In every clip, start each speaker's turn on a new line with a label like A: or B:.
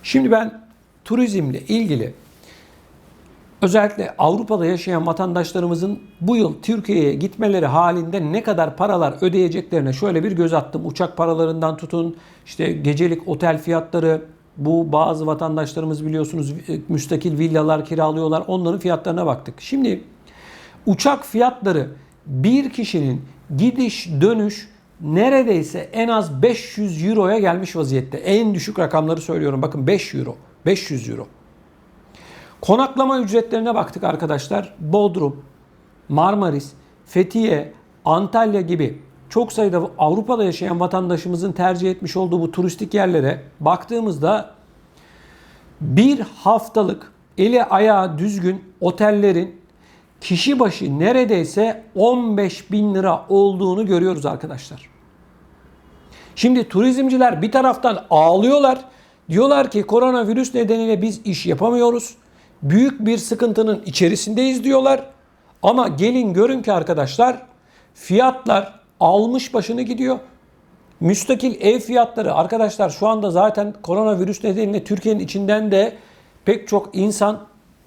A: Şimdi ben turizmle ilgili özellikle Avrupa'da yaşayan vatandaşlarımızın bu yıl Türkiye'ye gitmeleri halinde ne kadar paralar ödeyeceklerine şöyle bir göz attım. Uçak paralarından tutun, işte gecelik otel fiyatları, bu bazı vatandaşlarımız biliyorsunuz müstakil villalar kiralıyorlar. Onların fiyatlarına baktık. Şimdi uçak fiyatları bir kişinin gidiş dönüş neredeyse en az 500 euroya gelmiş vaziyette. En düşük rakamları söylüyorum. Bakın 5 euro, 500 euro. Konaklama ücretlerine baktık arkadaşlar. Bodrum, Marmaris, Fethiye, Antalya gibi çok sayıda Avrupa'da yaşayan vatandaşımızın tercih etmiş olduğu bu turistik yerlere baktığımızda bir haftalık eli ayağı düzgün otellerin kişi başı neredeyse 15 bin lira olduğunu görüyoruz arkadaşlar. Şimdi turizmciler bir taraftan ağlıyorlar. Diyorlar ki koronavirüs nedeniyle biz iş yapamıyoruz. Büyük bir sıkıntının içerisindeyiz diyorlar. Ama gelin görün ki arkadaşlar fiyatlar almış başını gidiyor. Müstakil ev fiyatları arkadaşlar şu anda zaten koronavirüs nedeniyle Türkiye'nin içinden de pek çok insan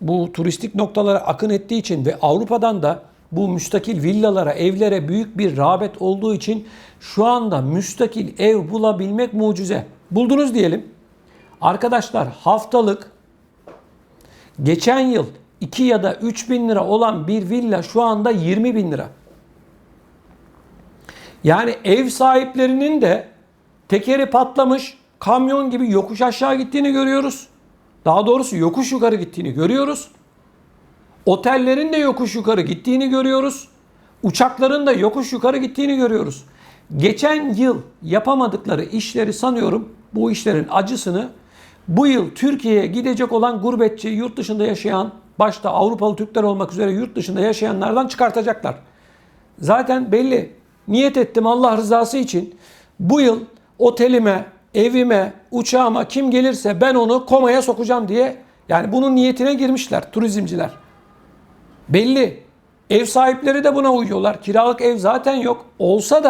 A: bu turistik noktalara akın ettiği için ve Avrupa'dan da bu müstakil villalara, evlere büyük bir rağbet olduğu için şu anda müstakil ev bulabilmek mucize. Buldunuz diyelim. Arkadaşlar haftalık geçen yıl 2 ya da 3 bin lira olan bir villa şu anda 20 bin lira. Yani ev sahiplerinin de tekeri patlamış kamyon gibi yokuş aşağı gittiğini görüyoruz. Daha doğrusu yokuş yukarı gittiğini görüyoruz. Otellerin de yokuş yukarı gittiğini görüyoruz. Uçakların da yokuş yukarı gittiğini görüyoruz. Geçen yıl yapamadıkları işleri sanıyorum bu işlerin acısını bu yıl Türkiye'ye gidecek olan gurbetçi, yurt dışında yaşayan, başta Avrupalı Türkler olmak üzere yurt dışında yaşayanlardan çıkartacaklar. Zaten belli. Niyet ettim Allah rızası için bu yıl otelime, evime, uçağıma kim gelirse ben onu komaya sokacağım diye yani bunun niyetine girmişler turizmciler. Belli. Ev sahipleri de buna uyuyorlar. Kiralık ev zaten yok. Olsa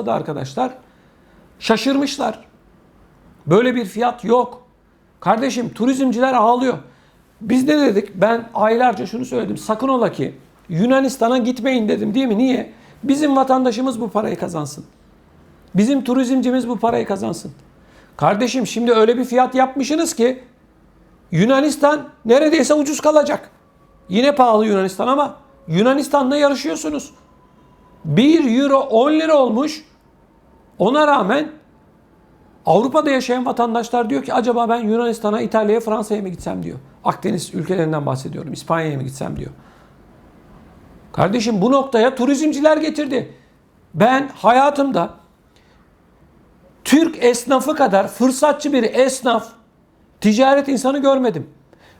A: da arkadaşlar şaşırmışlar. Böyle bir fiyat yok. Kardeşim turizmciler ağlıyor. Biz ne dedik? Ben aylarca şunu söyledim. Sakın ola ki Yunanistan'a gitmeyin dedim değil mi? Niye? Bizim vatandaşımız bu parayı kazansın. Bizim turizmcimiz bu parayı kazansın. Kardeşim şimdi öyle bir fiyat yapmışsınız ki Yunanistan neredeyse ucuz kalacak. Yine pahalı Yunanistan ama Yunanistan'la yarışıyorsunuz. 1 euro 10 lira olmuş. Ona rağmen Avrupa'da yaşayan vatandaşlar diyor ki acaba ben Yunanistan'a, İtalya'ya, Fransa'ya mı gitsem diyor. Akdeniz ülkelerinden bahsediyorum. İspanya'ya mı gitsem diyor. Kardeşim bu noktaya turizmciler getirdi. Ben hayatımda Türk esnafı kadar fırsatçı bir esnaf, ticaret insanı görmedim.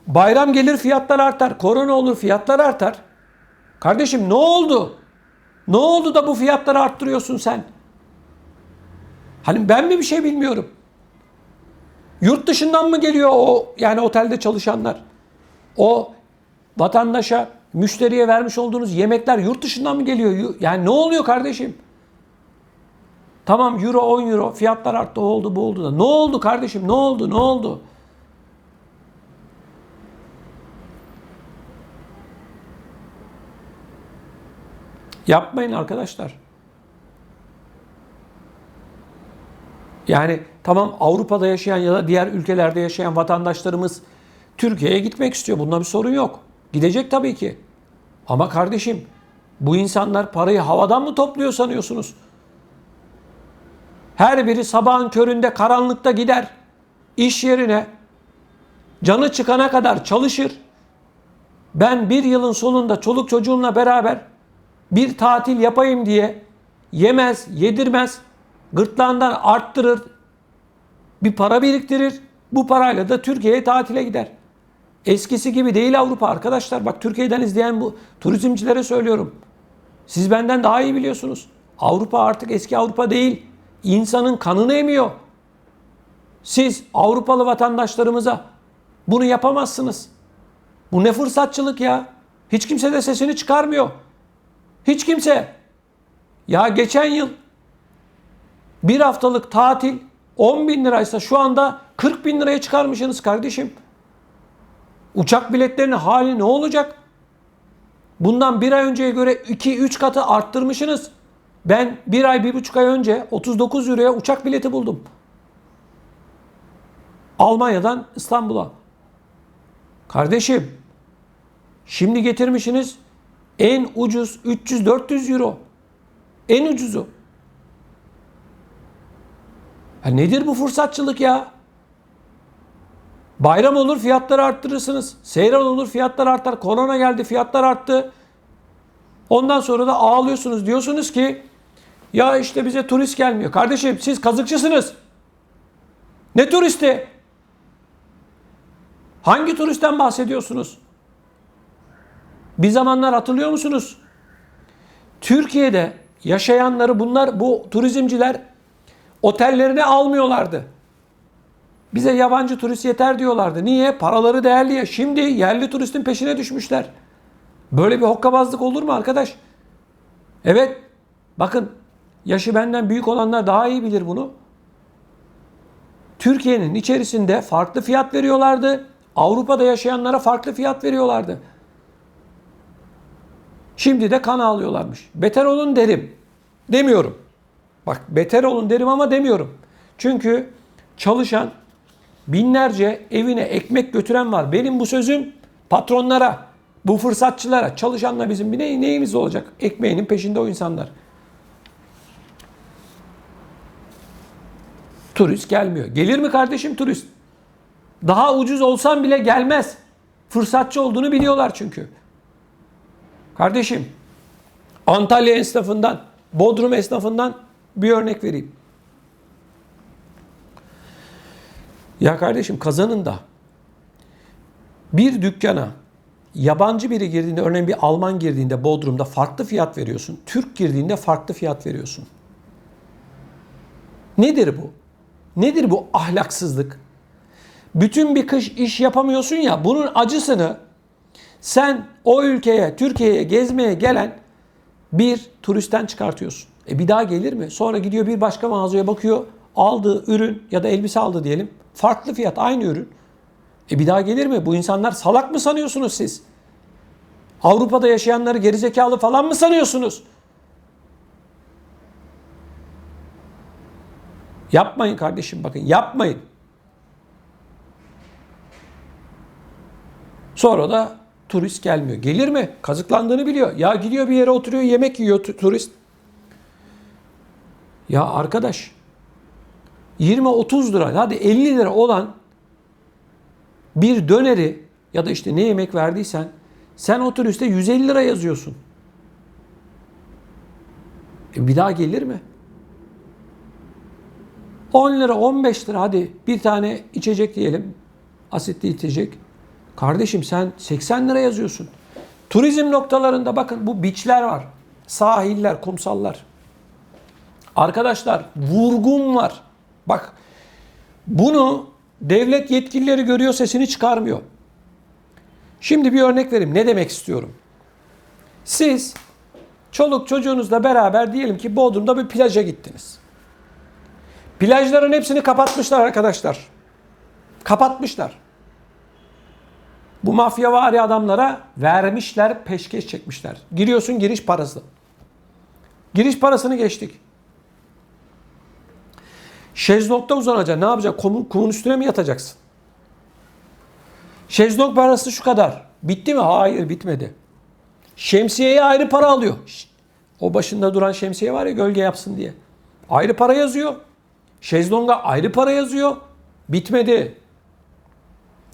A: Bayram gelir fiyatlar artar, korona olur fiyatlar artar. Kardeşim ne oldu? Ne oldu da bu fiyatları arttırıyorsun sen? Hani ben mi bir şey bilmiyorum? Yurt dışından mı geliyor o yani otelde çalışanlar? O vatandaşa, müşteriye vermiş olduğunuz yemekler yurt dışından mı geliyor? Yani ne oluyor kardeşim? Tamam euro 10 euro fiyatlar arttı o oldu bu oldu da. Ne oldu kardeşim ne oldu ne oldu? Yapmayın arkadaşlar. Yani tamam Avrupa'da yaşayan ya da diğer ülkelerde yaşayan vatandaşlarımız Türkiye'ye gitmek istiyor. Bunda bir sorun yok. Gidecek tabii ki. Ama kardeşim bu insanlar parayı havadan mı topluyor sanıyorsunuz? Her biri sabahın köründe karanlıkta gider. İş yerine canı çıkana kadar çalışır. Ben bir yılın sonunda çoluk çocuğumla beraber bir tatil yapayım diye yemez, yedirmez, gırtlağından arttırır, bir para biriktirir. Bu parayla da Türkiye'ye tatile gider. Eskisi gibi değil Avrupa arkadaşlar. Bak Türkiye'den izleyen bu turizmcilere söylüyorum. Siz benden daha iyi biliyorsunuz. Avrupa artık eski Avrupa değil. İnsanın kanını emiyor. Siz Avrupalı vatandaşlarımıza bunu yapamazsınız. Bu ne fırsatçılık ya. Hiç kimse de sesini çıkarmıyor. Hiç kimse. Ya geçen yıl bir haftalık tatil 10 bin liraysa şu anda 40 bin liraya çıkarmışsınız kardeşim. Uçak biletlerinin hali ne olacak? Bundan bir ay önceye göre 2-3 katı arttırmışsınız. Ben bir ay, 1,5 ay önce 39 euroya uçak bileti buldum. Almanya'dan İstanbul'a. Kardeşim, şimdi getirmişsiniz en ucuz 300-400 euro. En ucuzu. Ya nedir bu fırsatçılık ya? Bayram olur fiyatları arttırırsınız. Seyran olur fiyatlar artar. Korona geldi fiyatlar arttı. Ondan sonra da ağlıyorsunuz. Diyorsunuz ki ya işte bize turist gelmiyor. Kardeşim siz kazıkçısınız. Ne turisti? Hangi turistten bahsediyorsunuz? Bir zamanlar hatırlıyor musunuz? Türkiye'de yaşayanları bu turizmciler otellerine almıyorlardı. Bize yabancı turist yeter diyorlardı. Niye? Paraları değerli ya. Şimdi yerli turistin peşine düşmüşler. Böyle bir hokkabazlık olur mu arkadaş? Evet. Bakın yaşı benden büyük olanlar daha iyi bilir bunu. Türkiye'nin içerisinde farklı fiyat veriyorlardı. Avrupa'da yaşayanlara farklı fiyat veriyorlardı. Şimdi de kan ağlıyorlarmış. Beter olun derim. Demiyorum. Bak beter olun derim ama demiyorum. Çünkü çalışan binlerce evine ekmek götüren var. Benim bu sözüm patronlara, bu fırsatçılara, çalışanla bizim bir neyimiz olacak? Ekmeğinin peşinde o insanlar. Turist gelmiyor. Gelir mi kardeşim turist? Daha ucuz olsan bile gelmez. Fırsatçı olduğunu biliyorlar çünkü. Kardeşim, Antalya esnafından, Bodrum esnafından bir örnek vereyim. Ya kardeşim Kazan'ında bir dükkana yabancı biri girdiğinde, örneğin bir Alman girdiğinde Bodrum'da farklı fiyat veriyorsun. Türk girdiğinde farklı fiyat veriyorsun. Nedir bu? Nedir bu ahlaksızlık? Bütün bir kış iş yapamıyorsun ya, bunun acısını sen o ülkeye, Türkiye'ye gezmeye gelen bir turistten çıkartıyorsun. Bir daha gelir mi? Sonra gidiyor bir başka mağazaya bakıyor. Aldığı ürün ya da elbise aldı diyelim. Farklı fiyat, aynı ürün. Bir daha gelir mi? Bu insanlar salak mı sanıyorsunuz siz? Avrupa'da yaşayanları gerizekalı falan mı sanıyorsunuz? Yapmayın kardeşim, bakın yapmayın. Sonra da turist gelmiyor. Gelir mi? Kazıklandığını biliyor. Ya gidiyor bir yere oturuyor, yemek yiyor turist. Ya arkadaş 20-30 lira, hadi 50 lira olan bir döneri ya da işte ne yemek verdiysen sen o turiste 150 lira yazıyorsun. Bir daha gelir mi? 10 lira, 15 lira, hadi bir tane içecek diyelim. Asitli içecek. Kardeşim sen 80 lira yazıyorsun. Turizm noktalarında bakın bu beachler var. Sahiller, kumsallar. Arkadaşlar vurgun var. Bak bunu devlet yetkilileri görüyor, sesini çıkarmıyor. Şimdi bir örnek vereyim. Ne demek istiyorum? Siz çoluk çocuğunuzla beraber diyelim ki Bodrum'da bir plaja gittiniz. Plajların hepsini kapatmışlar arkadaşlar. Kapatmışlar. Bu mafyavari adamlara vermişler, peşkeş çekmişler. Giriyorsun, giriş parası. Giriş parasını geçtik. Şezlong'da uzanacaksın. Ne yapacaksın? Kumun üstüne mi yatacaksın? Şezlong parası şu kadar. Bitti mi? Hayır, bitmedi. Şemsiyeye ayrı para alıyor. O başında duran şemsiye var ya, gölge yapsın diye. Ayrı para yazıyor. Şezlong'a ayrı para yazıyor. Bitmedi.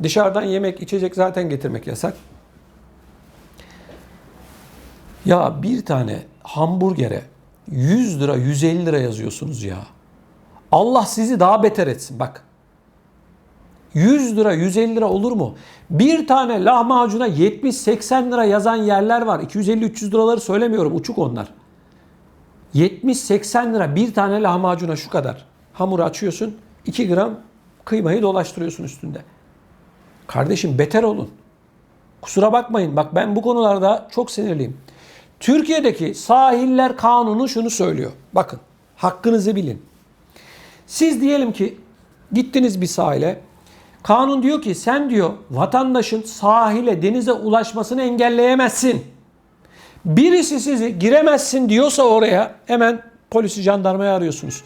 A: Dışarıdan yemek, içecek zaten getirmek yasak. Ya bir tane hamburgere 100 lira, 150 lira yazıyorsunuz ya. Allah sizi daha beter etsin bak. 100 lira, 150 lira olur mu? Bir tane lahmacuna 70-80 lira yazan yerler var. 250-300 liraları söylemiyorum. Uçuk onlar. 70-80 lira bir tane lahmacuna şu kadar. Hamuru açıyorsun. 2 gram kıymayı dolaştırıyorsun üstünde. Kardeşim beter olun. Kusura bakmayın. Bak ben bu konularda çok sinirliyim. Türkiye'deki sahiller kanunu şunu söylüyor. Bakın hakkınızı bilin. Siz diyelim ki gittiniz bir sahile. Kanun diyor ki sen diyor vatandaşın sahile, denize ulaşmasını engelleyemezsin. Birisi sizi giremezsin diyorsa oraya hemen polisi, jandarmayı arıyorsunuz.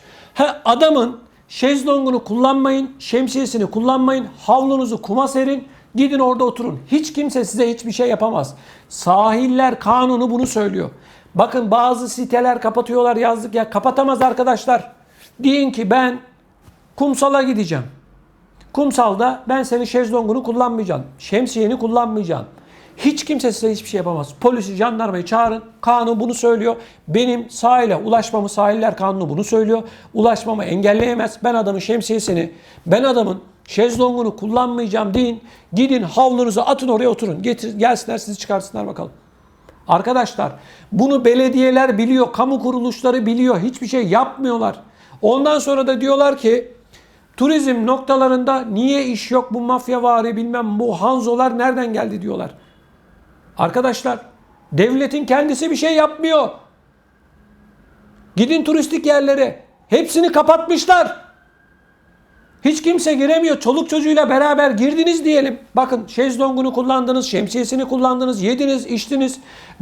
A: Adamın şezlongunu kullanmayın, şemsiyesini kullanmayın, havlunuzu kuma serin, gidin orada oturun. Hiç kimse size hiçbir şey yapamaz. Sahiller kanunu bunu söylüyor. Bakın bazı siteler kapatıyorlar, yazdık ya, kapatamaz arkadaşlar. Deyin ki ben kumsala gideceğim. Kumsalda ben senin şezlongunu kullanmayacağım. Şemsiyeni kullanmayacağım. Hiç kimse size hiçbir şey yapamaz. Polisi, jandarmayı çağırın. Kanun bunu söylüyor. Benim sahile ulaşmamı, sahiller kanunu bunu söylüyor. Ulaşmamı engelleyemez. Ben adamın şemsiyesini, ben adamın şezlongunu kullanmayacağım deyin. Gidin havlunuzu atın oraya oturun. Gelsinler sizi çıkarsınlar bakalım. Arkadaşlar bunu belediyeler biliyor. Kamu kuruluşları biliyor. Hiçbir şey yapmıyorlar. Ondan sonra da diyorlar ki turizm noktalarında niye iş yok, bu mafyavari bilmem bu hanzolar nereden geldi diyorlar. Arkadaşlar devletin kendisi bir şey yapmıyor. Gidin turistik yerlere, hepsini kapatmışlar. Hiç kimse giremiyor. Çoluk çocuğuyla beraber girdiniz diyelim. Bakın şezlongunu kullandınız, şemsiyesini kullandınız, yediniz, içtiniz.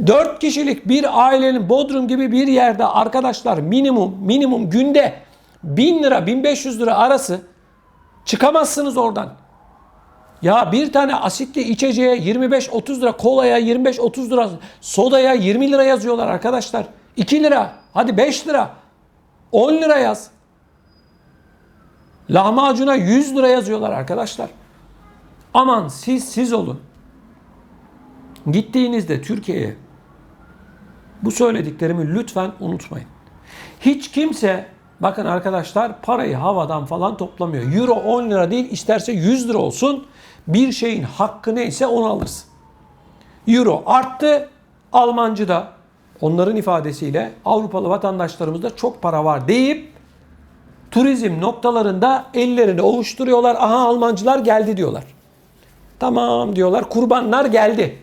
A: 4 kişilik bir ailenin Bodrum gibi bir yerde arkadaşlar minimum günde 1000 lira 1500 lira arası çıkamazsınız oradan. Ya bir tane asitli içeceğe 25-30 lira, kolaya 25-30 lira, sodaya 20 lira yazıyorlar arkadaşlar. 2 lira, hadi 5 lira, 10 lira yaz. Lahmacuna 100 lira yazıyorlar arkadaşlar. Aman siz olun. Gittiğinizde Türkiye'ye bu söylediklerimi lütfen unutmayın. Hiç kimse, bakın arkadaşlar, parayı havadan falan toplamıyor. Euro 10 lira değil, isterse 100 lira olsun. Bir şeyin hakkı neyse onu alırsın. Euro arttı. Almancıda onların ifadesiyle Avrupalı vatandaşlarımızda çok para var deyip turizm noktalarında ellerini ovuşturuyorlar. Aha Almancılar geldi diyorlar. Tamam diyorlar, kurbanlar geldi.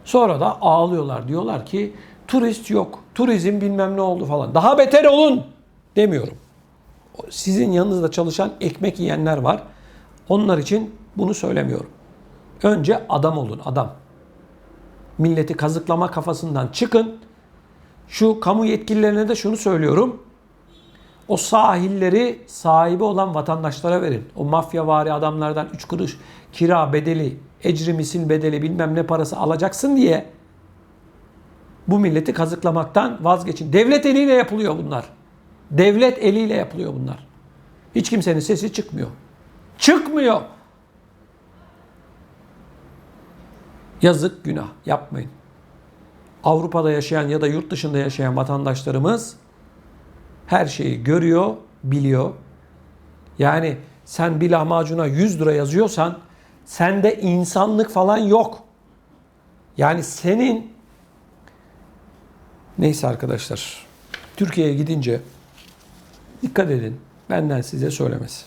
A: Sonra da ağlıyorlar. Diyorlar ki turist yok. Turizm bilmem ne oldu falan. Daha beter olun demiyorum. Sizin yanınızda çalışan ekmek yiyenler var. Onlar için bunu söylemiyorum. Önce adam olun, adam. Milleti kazıklama kafasından çıkın. Şu kamu yetkililerine de şunu söylüyorum. O sahilleri sahibi olan vatandaşlara verin. O mafyavari adamlardan 3 kuruş kira bedeli, ecri misil bedeli bilmem ne parası alacaksın diye bu milleti kazıklamaktan vazgeçin. Devlet eliyle yapılıyor bunlar. Devlet eliyle yapılıyor bunlar. Hiç kimsenin sesi çıkmıyor. Çıkmıyor. Yazık, günah. Yapmayın. Avrupa'da yaşayan ya da yurt dışında yaşayan vatandaşlarımız her şeyi görüyor, biliyor. Yani sen bir lahmacuna 100 lira yazıyorsan sende insanlık falan yok. Yani senin, neyse arkadaşlar, Türkiye'ye gidince dikkat edin. Benden size söylemesi.